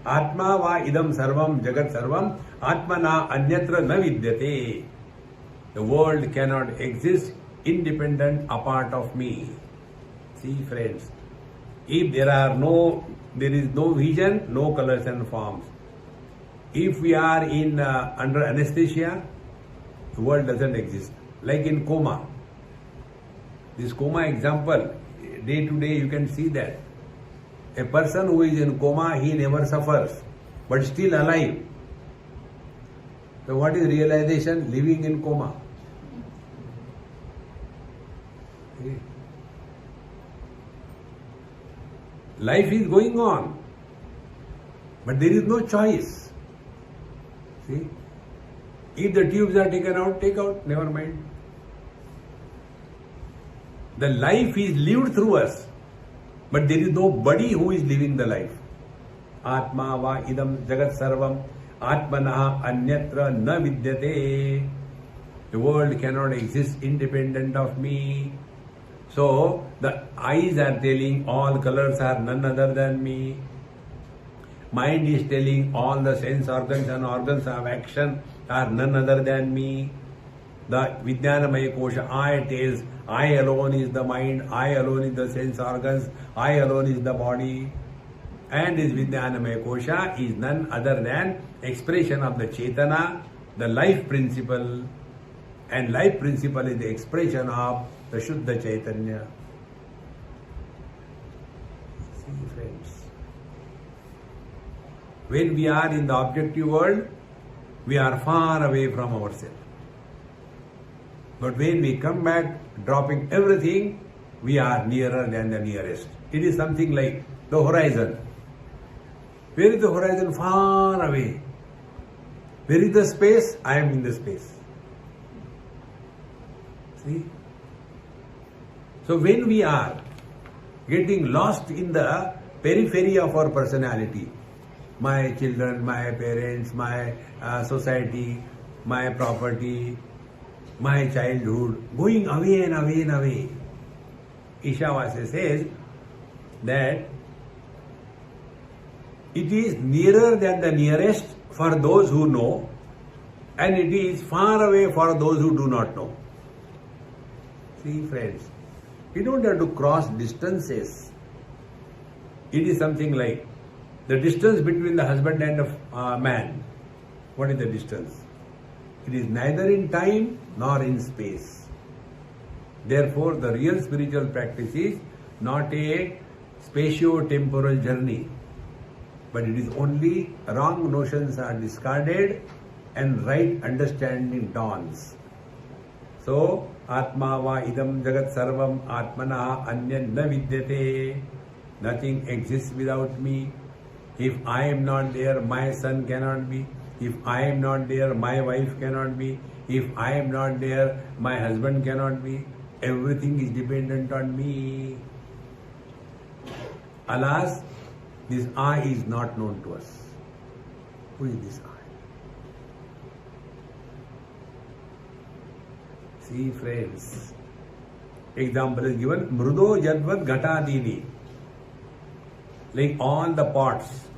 Atma va idam sarvam jagat sarvam atmana anyatra na vidyate. The world cannot exist independent apart of me. See friends, if there is no vision, no colors and forms. If we are in under anesthesia, the world doesn't exist. Like in coma. This coma example, day to day you can see that. A person who is in coma, he never suffers, but still alive. So what is realization? Living in coma. Okay. Life is going on, but there is no choice. See? If the tubes are taken out, take out, never mind. The life is lived through us, but there is nobody who is living the life. Atma va idam jagat sarvam atmana anyatra na vidyate. The world cannot exist independent of me. So the eyes are telling all colors are none other than me. Mind is telling all the sense organs and organs of action are none other than me. The Vijnanamaya Kosha, I tells, I alone is the mind, I alone is the sense organs, I alone is the body. And this Vijnanamaya Kosha is none other than expression of the Chetana, the life principle. And life principle is the expression of the Shuddha Chaitanya. See friends, when we are in the objective world, we are far away from ourselves. But when we come back, dropping everything, we are nearer than the nearest. It is something like the horizon. Where is the horizon? Far away. Where is the space? I am in the space. See? So when we are getting lost in the periphery of our personality, my children, my parents, my society, my property, my childhood, going away and away and away. Ishavasya says that it is nearer than the nearest for those who know, and it is far away for those who do not know. See friends, we don't have to cross distances. It is something like the distance between the husband and the man. What is the distance? It is neither in time nor in space. Therefore, the real spiritual practice is not a spatio-temporal journey, but it is only wrong notions are discarded and right understanding dawns. So, Atma va idam jagat sarvam atmana anya na vidyate. Nothing exists without me. If I am not there, my son cannot be. If I am not there, my wife cannot be. If I am not there, my husband cannot be. Everything is dependent on me. Alas, this I is not known to us. Who is this I? See friends, example is given, Mrudo Jadvat Ghatadini. Like all the pots,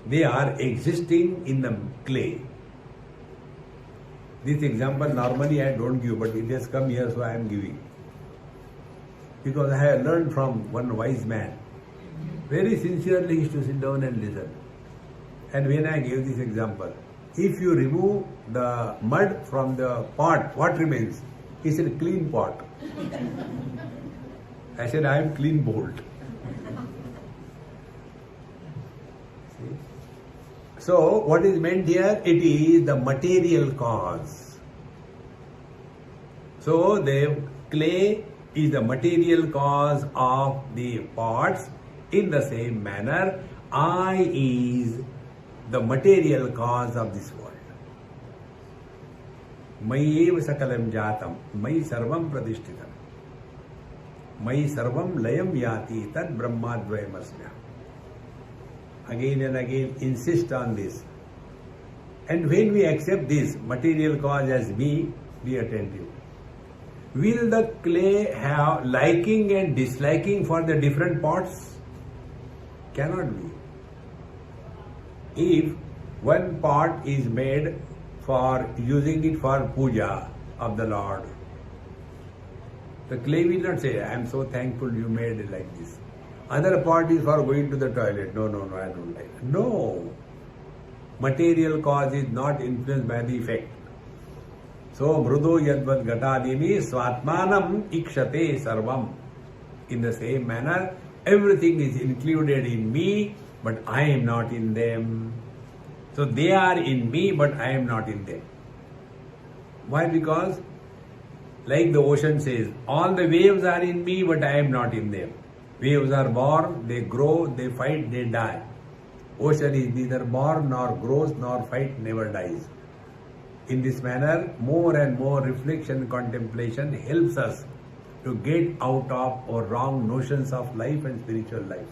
they are existing in the clay. This example normally I don't give, but it has come here, so I am giving. Because I have learned from one wise man. Very sincerely he used to sit down and listen. And when I gave this example, if you remove the mud from the pot, what remains? He said, clean pot. I said, I am clean bowled. So, what is meant here? It is the material cause. So, the clay is the material cause of the pots. In the same manner, I is the material cause of this world. Mayev sakalam jatam, Mai sarvam pradishtitam, Mai sarvam layam yati, tad brahmadvayamasmya. Again and again insist on this. And when we accept this material cause as me, be attentive. Will the clay have liking and disliking for the different pots? Cannot be. If one pot is made for using it for puja of the Lord, the clay will not say, I am so thankful you made it like this. Other pot is for going to the toilet. No, I don't like it. No. Material cause is not influenced by the effect. So, mrudo yadvad gatadini swatmanam ikshate sarvam. In the same manner, everything is included in me, but I am not in them. So, they are in me, but I am not in them. Why? Because, like the ocean says, all the waves are in me, but I am not in them. Waves are born, they grow, they fight, they die. Ocean is neither born nor grows nor fight, never dies. In this manner, more and more reflection and contemplation helps us to get out of our wrong notions of life and spiritual life.